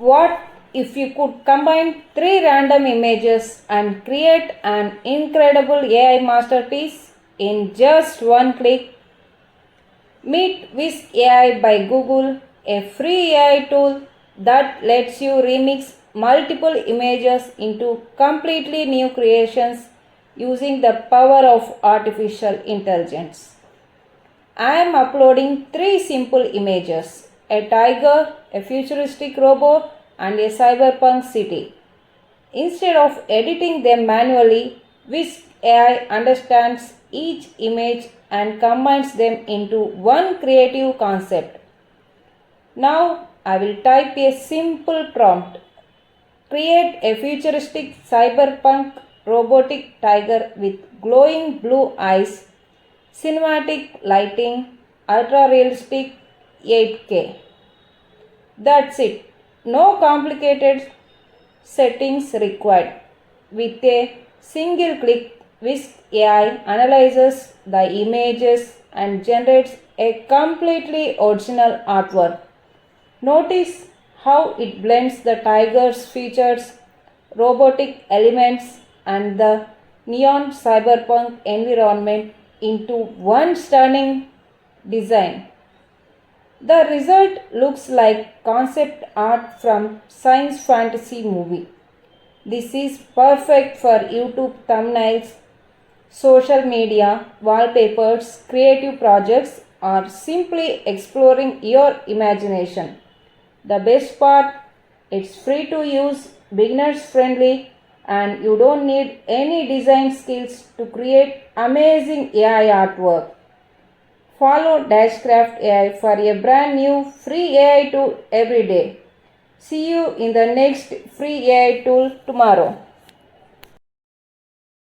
What if you could combine three random images and create an incredible AI masterpiece in just one click? Meet Whisk AI by Google, a free AI tool that lets you remix multiple images into completely new creations using the power of artificial intelligence. I am uploading three simple images: a tiger, a futuristic robot, and a cyberpunk city. Instead of editing them manually, Whisk AI understands each image and combines them into one creative concept. Now I will type a simple prompt: create a futuristic cyberpunk robotic tiger with glowing blue eyes, cinematic lighting, ultra realistic 8K. That's it. No complicated settings required. With a single click, Whisk AI analyzes the images and generates a completely original artwork. Notice how it blends the tiger's features, robotic elements, and the neon cyberpunk environment into one stunning design. The result looks like concept art from science fantasy movie. This is perfect for YouTube thumbnails, social media, wallpapers, creative projects, or simply exploring your imagination. The best part, it's free to use, beginners friendly, and you don't need any design skills to create amazing AI artwork. Follow Dashcraft AI for a brand new free AI tool every day. See you in the next free AI tool tomorrow.